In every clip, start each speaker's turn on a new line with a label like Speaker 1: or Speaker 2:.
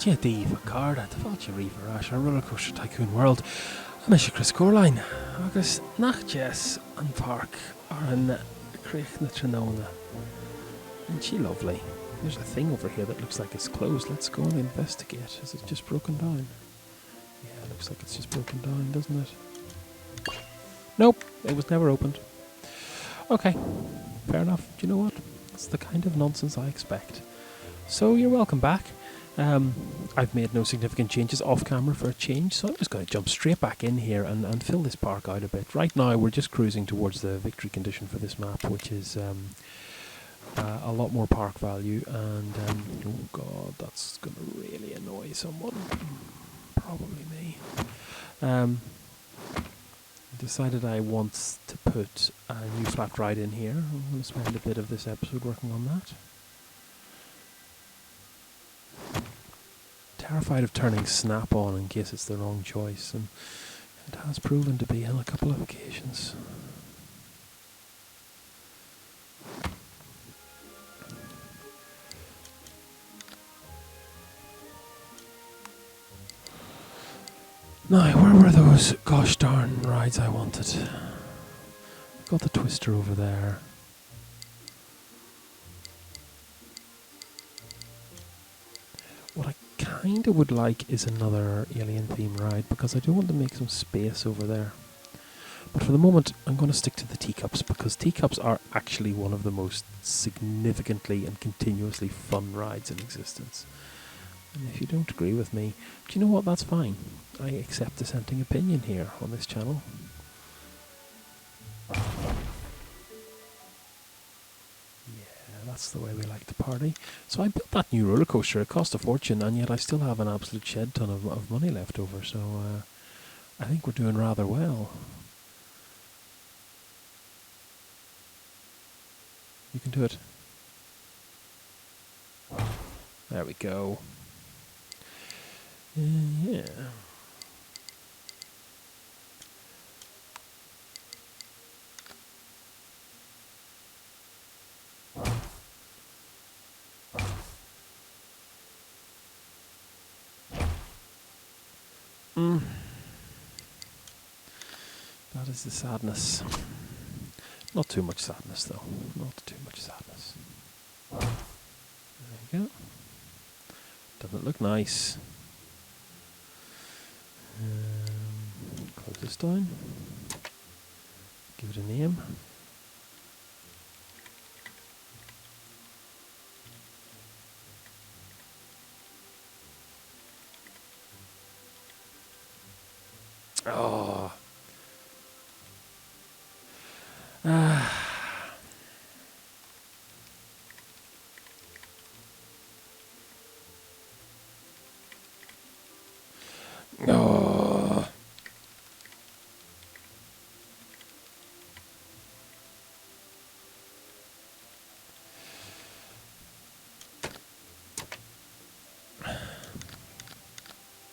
Speaker 1: Fáilte díomh carda de fáilte riomh ar RollerCoaster Tycoon World. I'm Chris Coreline, agus nach Jess an park ar an Creich na Trinona. Isn't she lovely? There's a thing over here that looks like it's closed. Let's go and investigate. Is it just broken down? Yeah, it looks like it's just broken down, doesn't it? Nope, it was never opened. Okay, fair enough. Do you know what? That's the kind of nonsense I expect. So you're welcome back. I've made no significant changes off camera for a change, so I'm just going to jump straight back in here and fill this park out a bit. Right now we're just cruising towards the victory condition for this map, which is a lot more park value, and oh god, that's going to really annoy someone. Probably me. Decided I want to put a new flat ride in here. I'm going to spend a bit of this episode working on that. Terrified of turning snap on in case it's the wrong choice, and it has proven to be on a couple of occasions. Now, where were those gosh darn rides I wanted? Got the twister over there. What I kind of would like is another alien theme ride, because I do want to make some space over there. But for the moment I'm going to stick to the teacups, because teacups are actually one of the most significantly and continuously fun rides in existence. And if you don't agree with me, do you know what, that's fine. I accept dissenting opinion here on this channel. That's the way we like to party. So I built that new roller coaster. It cost a fortune, and yet I still have an absolute shed ton of money left over. So I think we're doing rather well. You can do it. There we go. Yeah. That is the sadness. Not too much sadness, though. Not too much sadness. There you go. Doesn't look nice. Close this down. Give it a name. Oh. Oh.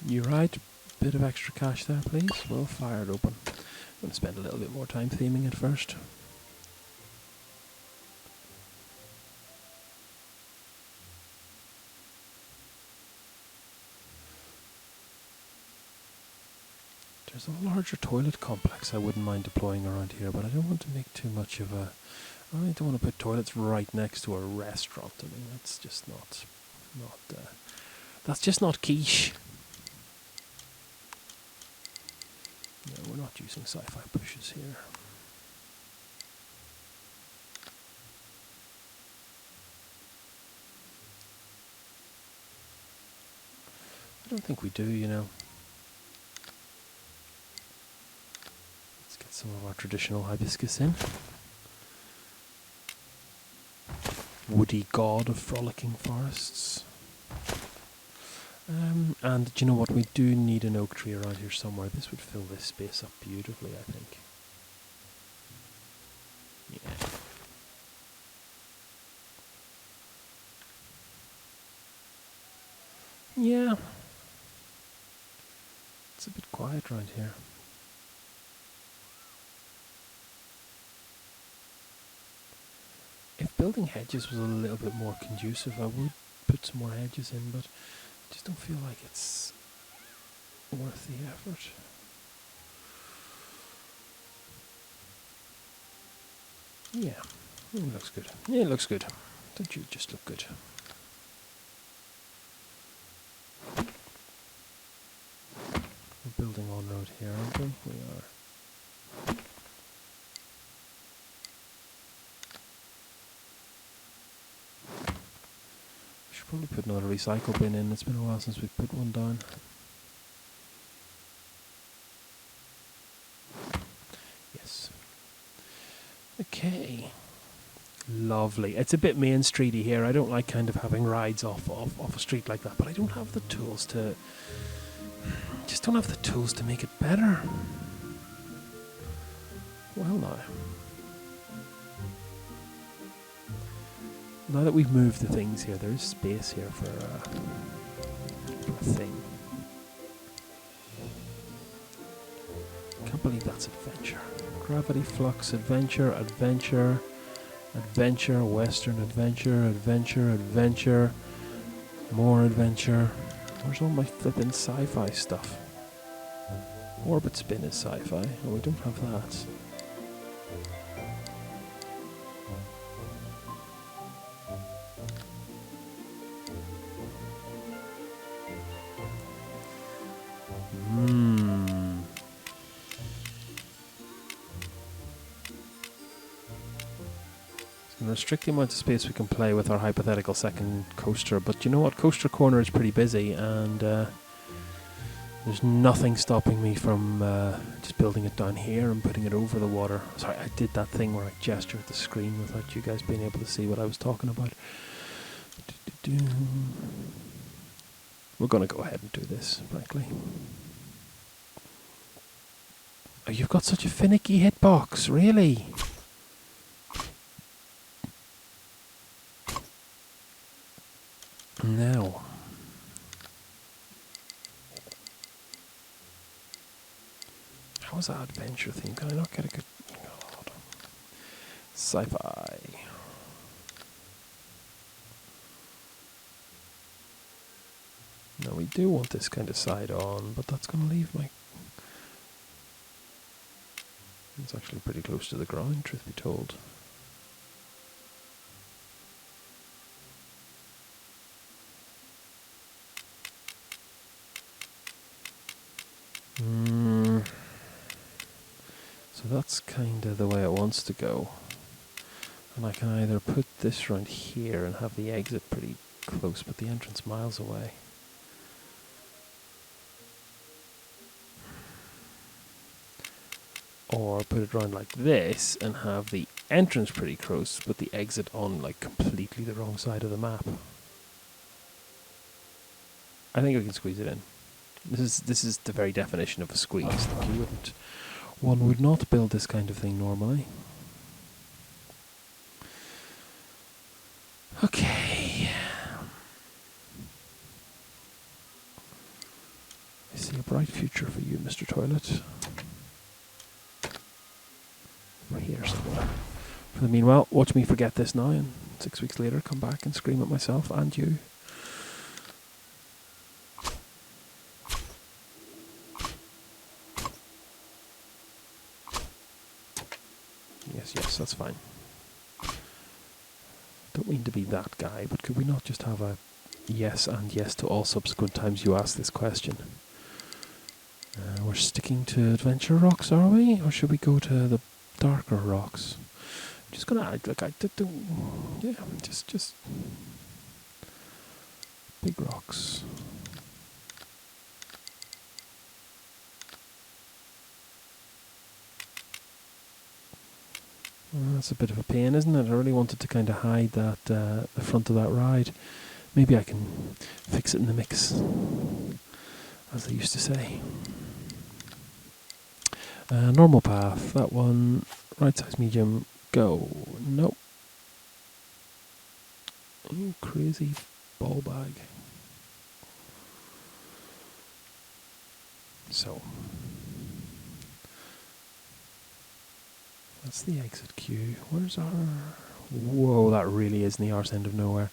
Speaker 1: You right? Bit of extra cash there, please. We'll fire it open. I'm going to spend a little bit more time theming it first. There's a larger toilet complex I wouldn't mind deploying around here, but I don't want to make too much of a... I don't want to put toilets right next to a restaurant. I mean, that's just not that's just not quiche. No, we're not using sci-fi bushes here. I don't think we do, you know. Let's get some of our traditional hibiscus in. Woody god of frolicking forests. And do you know what? We do need an oak tree around here somewhere. This would fill this space up beautifully, I think. Yeah. Yeah. It's a bit quiet around here. If building hedges was a little bit more conducive, I would put some more hedges in, but Just don't feel like it's worth the effort. Yeah, it looks good. Yeah, it looks good. Don't you just look good? We're building on road here, aren't we? We are. We should probably put another recycle bin in. It's been a while since we've put one down. Yes. Okay. Lovely. It's a bit main streety here. I don't like kind of having rides off a street like that, but I don't have the tools to... Just don't have the tools to make it better. Well, now that we've moved the things here, there is space here for a thing. Can't believe that's adventure. Gravity Flux Adventure, Adventure, Adventure, Western Adventure, Adventure, Adventure, more Adventure. Where's all my flippin' sci-fi stuff? Orbit Spin is sci-fi. Oh, we don't have that. Restrict the amount of space we can play with our hypothetical second coaster, but you know what, Coaster Corner is pretty busy, and there's nothing stopping me from just building it down here and putting it over the water. Sorry, I did that thing where I gestured at the screen without you guys being able to see what I was talking about. We're going to go ahead and do this, frankly. Oh, you've got such a finicky hitbox, really? Now, how is that adventure theme? Can I not get a good... Hold on. Sci-fi. No, we do want this kind of side on, but that's going to leave my... It's actually pretty close to the ground, truth be told. So that's kind of the way it wants to go. And I can either put this around here and have the exit pretty close, but the entrance miles away. Or put it around like this and have the entrance pretty close, but the exit on like completely the wrong side of the map. I think we can squeeze it in. This is the very definition of a squeeze. Like one would not build this kind of thing normally. Okay. I see a bright future for you, Mr. Toilet. Over here somewhere. For the meanwhile, watch me forget this now, and 6 weeks later come back and scream at myself and you. Yes, that's fine. Don't mean to be that guy, but could we not just have a yes and yes to all subsequent times you ask this question? We're sticking to Adventure Rocks, are we? Or should we go to the darker rocks? I'm just gonna act like I did. Yeah, just big rocks. Well, that's a bit of a pain, isn't it? I really wanted to kind of hide that the front of that ride. Maybe I can fix it in the mix, as they used to say. Normal path, that one, right size medium, go. Nope. You crazy ball bag. So, that's the exit queue. Where's our... Whoa, that really is in the arse end of nowhere.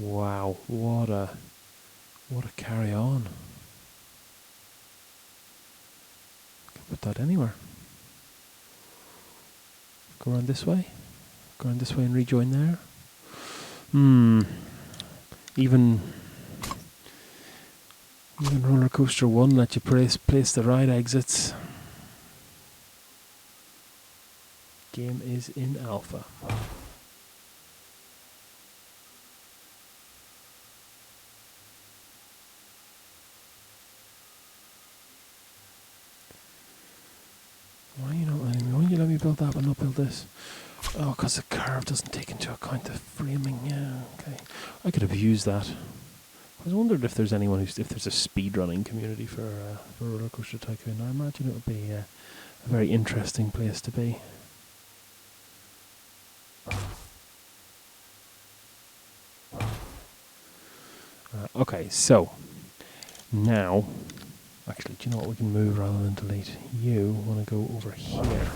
Speaker 1: Wow, what a carry on. Can put that anywhere. Go around this way. Go around this way and rejoin there. Even RollerCoaster 1 let you place the ride exits. Game is in alpha. Why are you not letting me? Why don't you let me build that but not build this? Oh, because the curve doesn't take into account the framing. Yeah, okay. I could have used that. I was wondering if there's anyone if there's a speedrunning community for RollerCoaster Tycoon. I imagine it would be a very interesting place to be. Okay, so now, actually, do you know what? We can move rather than delete. You want to go over here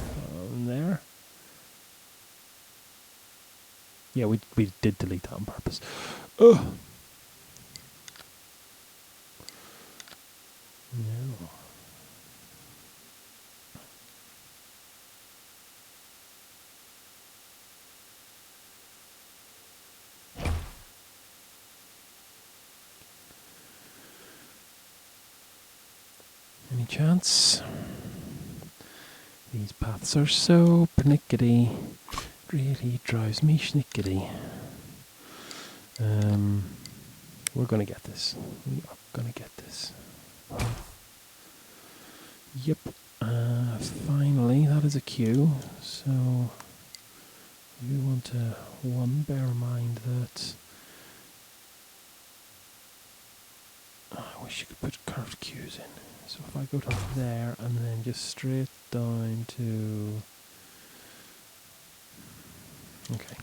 Speaker 1: and there. Yeah, we did delete that on purpose. Ugh. No. Any chance? These paths are so pernickety. Really drives me schnickety. We're gonna get this. We are gonna get this. Yep. Finally, that is a queue. So we want to bear in mind that I wish you could put curved queues in. So if I go to there and then just straight down to okay.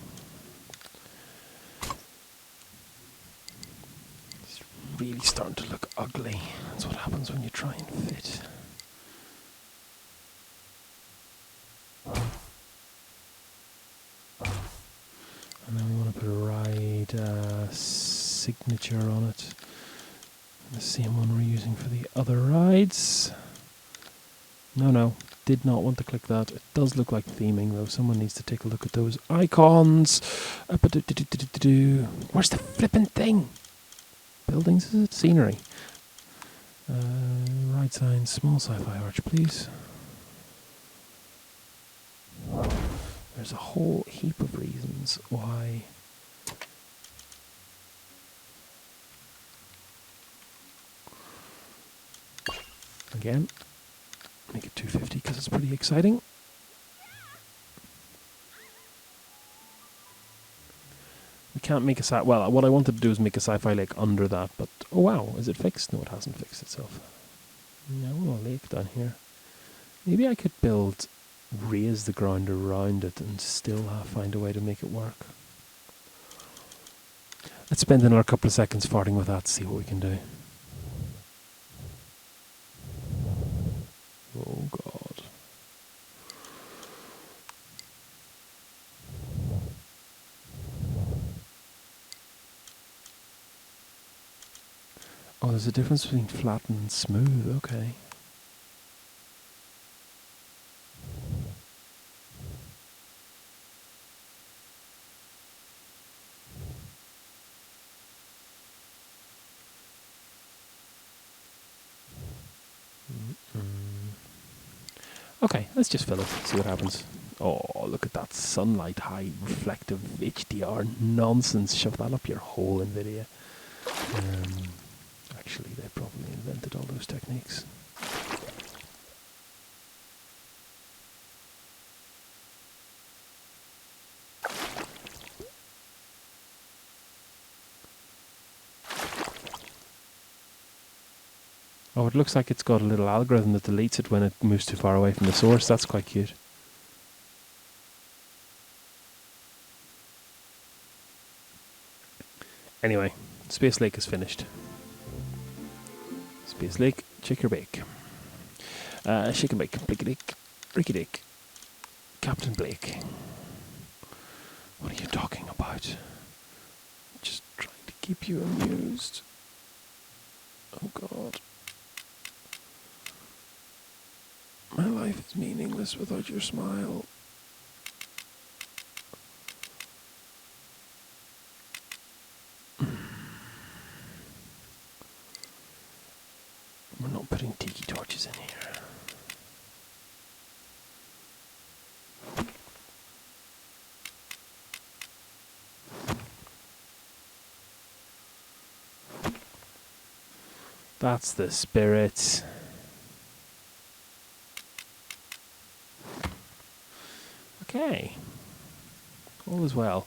Speaker 1: It's really starting to look ugly. That's what happens when you try and fit. And then we want to put a ride signature on it. The same one we're using for the other rides. No, did not want to click that. It does look like theming though. Someone needs to take a look at those icons. Where's the flippin' thing? Buildings, is it? Scenery. Ride sign, small sci-fi arch, please. There's a whole heap of reasons why. Again, make it 250 because it's pretty exciting. We can't make a sci. Well, what I wanted to do is make a sci-fi lake under that, but oh wow, is it fixed? No, it hasn't fixed itself. No, a lake down here. Maybe I could raise the ground around it and still find a way to make it work. Let's spend another couple of seconds farting with that to see what we can do. Oh god. Oh, there's a difference between flat and smooth, okay. Okay, let's just fill it, see what happens. Oh, look at that sunlight, high reflective HDR nonsense. Shove that up your hole, NVIDIA. Actually, they probably invented all those techniques. Oh, it looks like it's got a little algorithm that deletes it when it moves too far away from the source. That's quite cute. Anyway, Space Lake is finished. Space Lake, chick or bake. Shake and bake, blicky dick, ricky dick. Captain Blake. What are you talking about? Just trying to keep you amused. Oh God. My life is meaningless without your smile. We're not putting tiki torches in here. That's the spirit. Okay. All is well.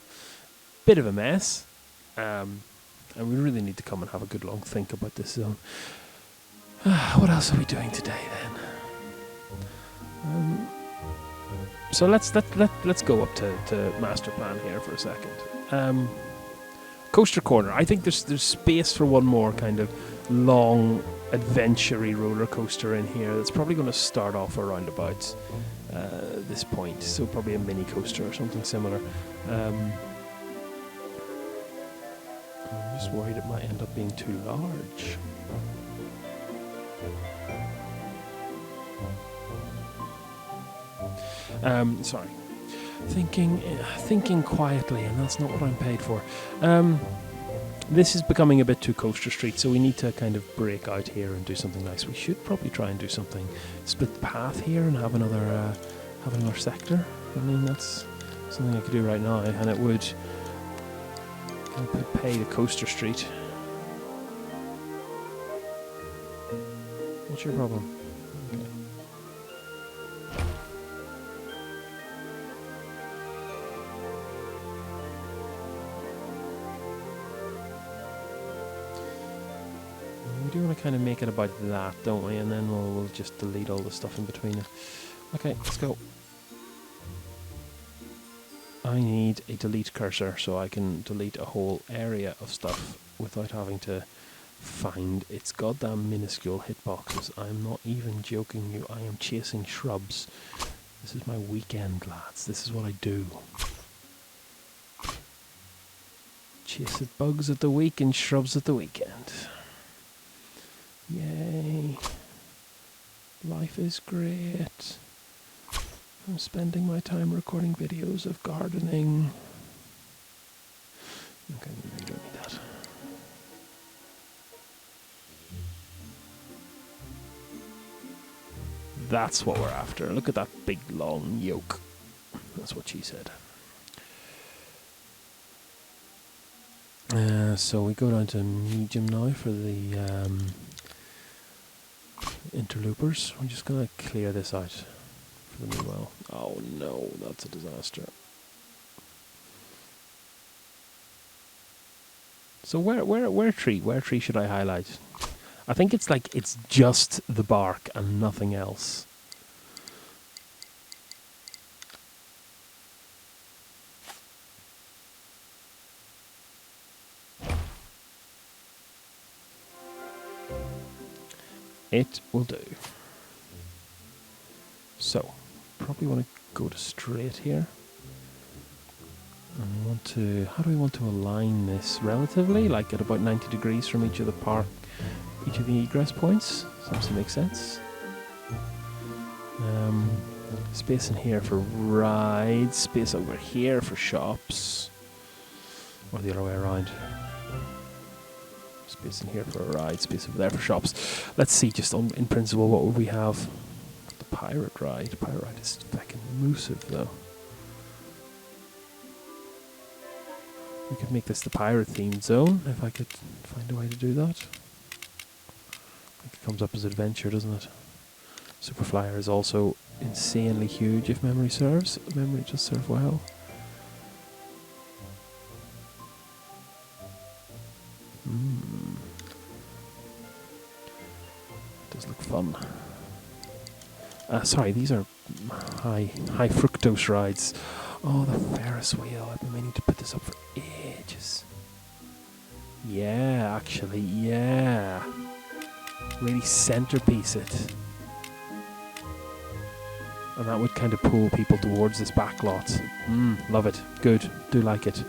Speaker 1: Bit of a mess. And we really need to come and have a good long think about this zone. What else are we doing today then? So let's go up to master plan here for a second. Coaster corner. I think there's space for one more kind of long adventure-y roller coaster in here. That's probably going to start off around about this point. So probably a mini coaster or something similar. I'm just worried it might end up being too large. Sorry. Thinking quietly, and that's not what I'm paid for. This is becoming a bit too Coaster Street, so we need to kind of break out here and do something nice. We should probably try and do something, split the path here and have another sector. I mean, that's something I could do right now, and it would pay the Coaster Street. What's your problem? Okay. We do want to kind of make it about that, don't we? And then we'll just delete all the stuff in between it. Okay, let's go. I need a delete cursor so I can delete a whole area of stuff without having to find its goddamn minuscule hitboxes. I'm not even joking you. I am chasing shrubs. This is my weekend, lads. This is what I do. Chase at bugs at the week and shrubs at the weekend. Yay. Life is great. I'm spending my time recording videos of gardening. Okay, you don't need that. That's what we're after. Look at that big long yoke. That's what she said. So we go down to medium now for the interloopers. We're just going to clear this out for the new well. Oh no, that's a disaster. So where tree should I highlight? I think it's like it's just the bark and nothing else. It will do. So, probably want to go to straight here. And want to, how do we want to align this relatively? Like at about 90 degrees from each of the egress points. Seems to make sense. Space in here for rides, space over here for shops. Or the other way around. Space in here for a ride, space over there for shops. Let's see, just in principle, what would we have? The pirate ride. The pirate ride is fucking massive, though. We could make this the pirate themed zone, if I could find a way to do that. I think it comes up as adventure, doesn't it? Superflyer is also insanely huge, if memory serves. Memory does serve well. Does look fun. Sorry, these are high fructose rides. Oh, the Ferris wheel. I've been meaning to put this up for ages. Yeah, actually, yeah. Really centerpiece it. And that would kind of pull people towards this back lot. Love it. Good. Do like it.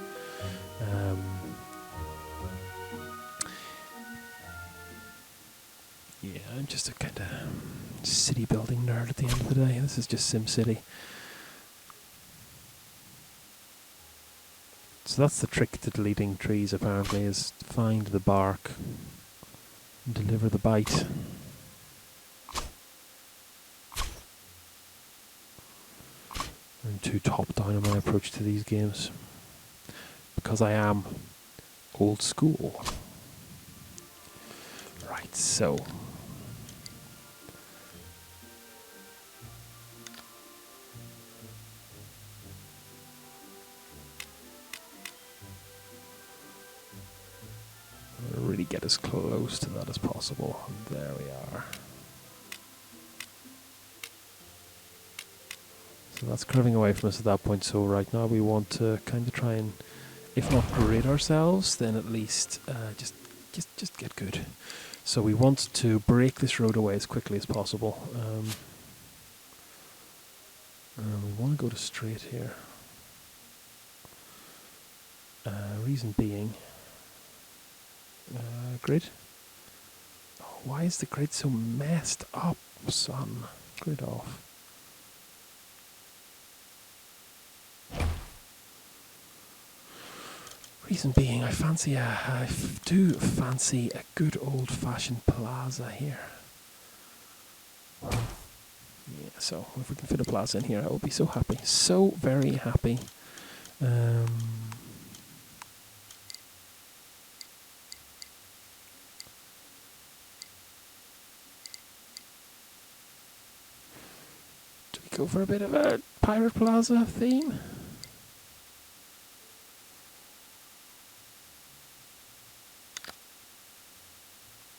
Speaker 1: I'm just a kind of city building nerd at the end of the day. This is just SimCity. So that's the trick to deleting trees, apparently, is find the bark and deliver the bite. I'm too top down in my approach to these games because I am old school. Right, so I'm gonna really get as close to that as possible. And there we are. So that's curving away from us at that point. So right now we want to kind of try and, if not grid ourselves, then at least just get good. So we want to break this road away as quickly as possible. We want to go to straight here. Reason being, grid. Oh, why is the grid so messed up, son? Grid off. Reason being, I do fancy a good old-fashioned plaza here. Yeah, so if we can fit a plaza in here, I will be so happy. So very happy. Do we go for a bit of a Pirate Plaza theme?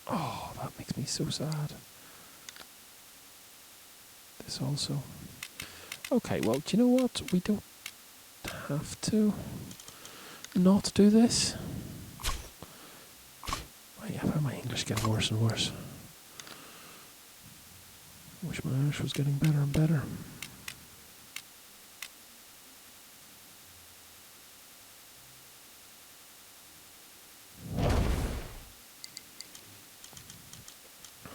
Speaker 1: Oh, that makes me so sad. This also. Okay, well, do you know what? We don't have to not do this. Yeah, why my English getting worse and worse? I wish my Irish was getting better and better.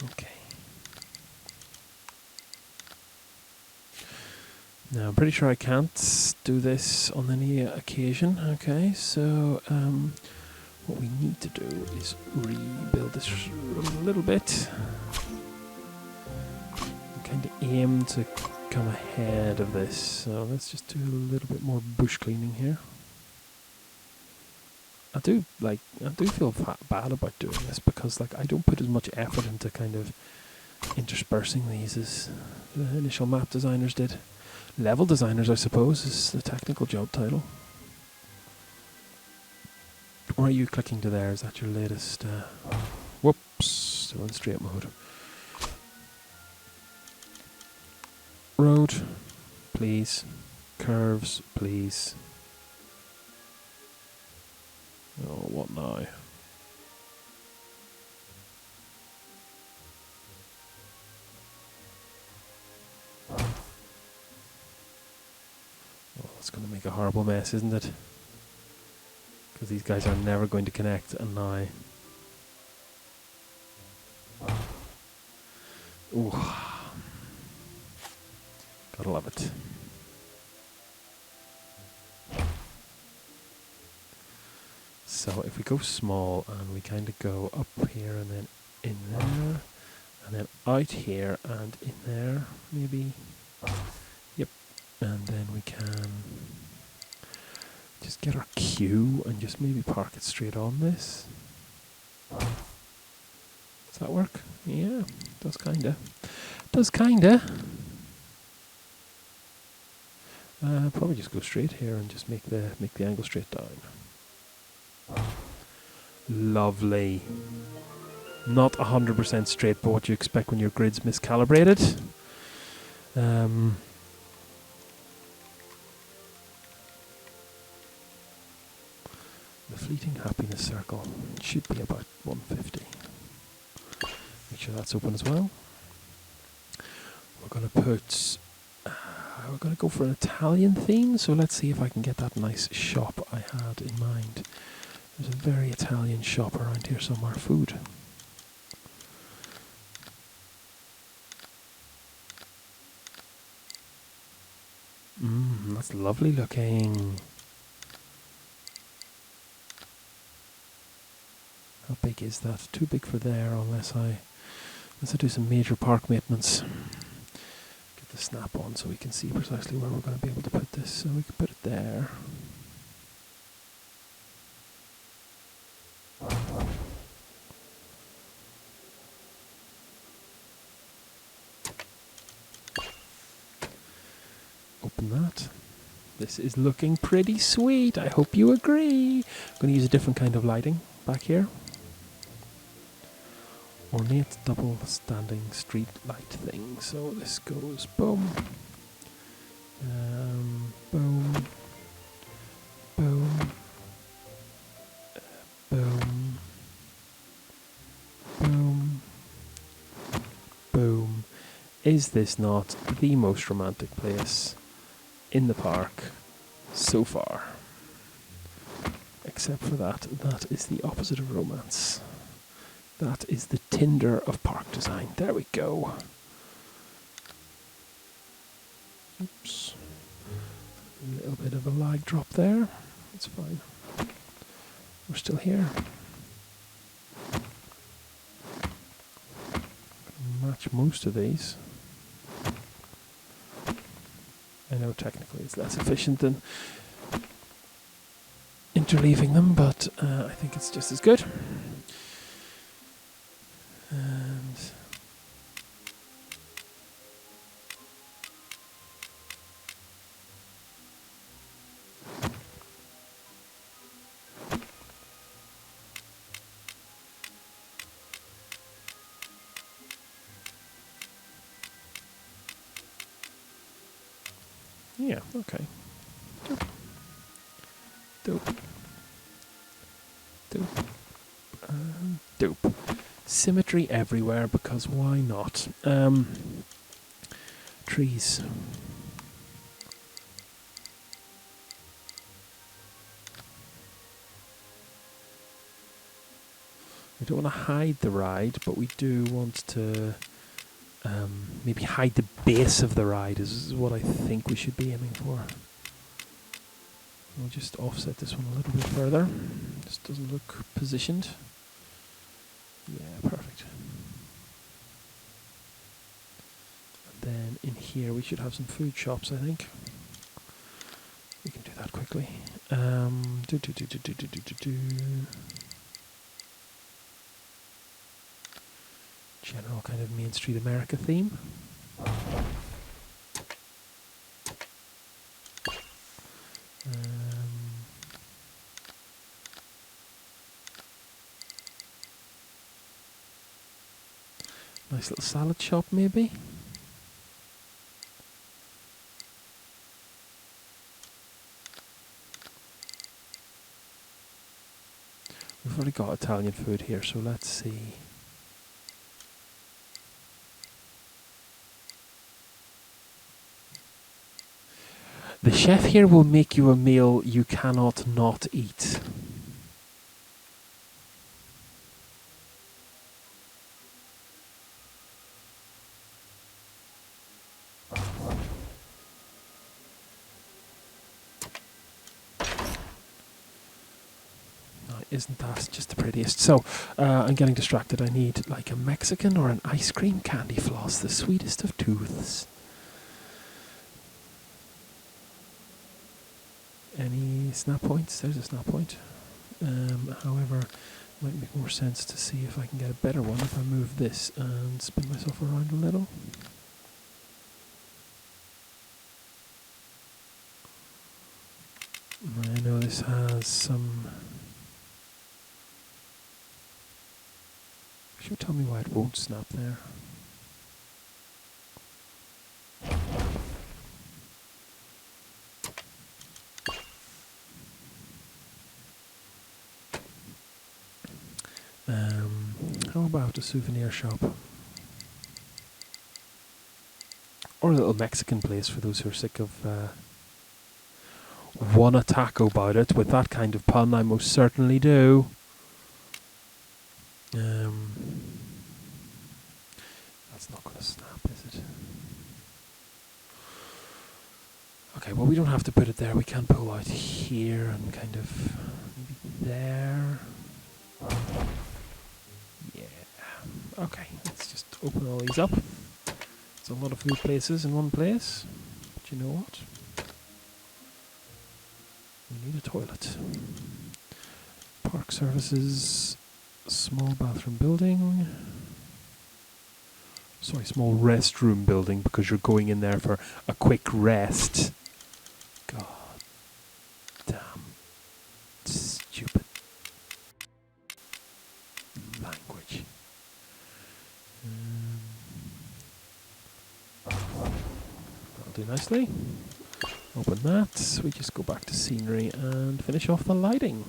Speaker 1: Okay. Now, I'm pretty sure I can't do this on any occasion. Okay, so what we need to do is rebuild this room a little bit. Kind of aim to come ahead of this. So let's just do a little bit more bush cleaning here. I do feel bad about doing this because I don't put as much effort into kind of interspersing these as the initial map designers did. Level designers, I suppose, is the technical job title. Or are you clicking to there? Is that your latest? Whoops, still in straight mode. Road, please. Curves, please. Oh, what now? It's going to make a horrible mess, isn't it? Because these guys are never going to connect, and now... Ooh. Gotta love it. So if we go small, and we kind of go up here, and then in there, and then out here, and in there, maybe... Yep. And then we can just get our queue and just maybe park it straight on this. Does that work? Yeah, does kinda. Does kinda. Probably just go straight here and just make the angle straight down. Lovely. Not 100% straight, but what you expect when your grid's miscalibrated. The fleeting happiness circle should be about 150. Make sure that's open as well. We're going to put... we're going to go for an Italian theme, so let's see if I can get that nice shop I had in mind. There's a very Italian shop around here somewhere. Food. that's lovely looking. How big is that? Too big for there unless I do some major park maintenance. Get the snap on so we can see precisely where we're going to be able to put this. So we can put it there. Open that. This is looking pretty sweet. I hope you agree. I'm going to use a different kind of lighting back here. Ornate double standing street light thing. So this goes boom, boom, boom, boom, boom, boom. Is this not the most romantic place in the park so far? Except for that is the opposite of romance. That is the Tinder of park design. There we go. Oops. A little bit of a lag drop there. That's fine. We're still here. Match most of these. I know technically it's less efficient than interleaving them, but I think it's just as good. And yeah, okay. Dope. Dope. Dope. Symmetry everywhere, because why not? Trees. We don't want to hide the ride, but we do want to maybe hide the base of the ride is what I think we should be aiming for. We'll just offset this one a little bit further. This doesn't look positioned. Yeah, perfect. And then in here we should have some food shops, I think. We can do that quickly. General kind of Main Street America theme. Nice little salad shop, maybe. We've already got Italian food here, so let's see. The chef here will make you a meal you cannot not eat. Isn't that just the prettiest? So, I'm getting distracted. I need like a Mexican or an ice cream candy floss, the sweetest of tooths. Any snap points? There's a snap point. However, it might make more sense to see if I can get a better one if I move this and spin myself around a little. I know this has some... Should tell me why it won't snap there. How about a souvenir shop? Or a little Mexican place for those who are sick of wanna taco about it. With that kind of pun, I most certainly do. That's not going to snap, is it? Okay, well, we don't have to put it there. We can pull out here and kind of maybe there. Yeah. Okay, let's just open all these up. It's a lot of food places in one place. But you know what? We need a toilet. Park services, small bathroom building. Sorry, small restroom building, because you're going in there for a quick rest. God damn. Stupid language. That'll do nicely. Open that. We just go back to scenery and finish off the lighting.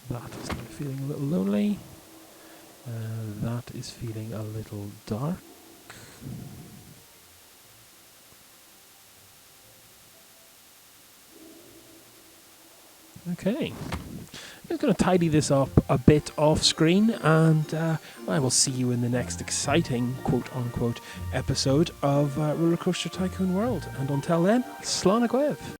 Speaker 1: That is now feeling a little lonely. That is feeling a little dark. Okay. I'm just going to tidy this up a bit off screen, and I will see you in the next exciting quote-unquote episode of RollerCoaster Tycoon World. And until then, slán a gaibh.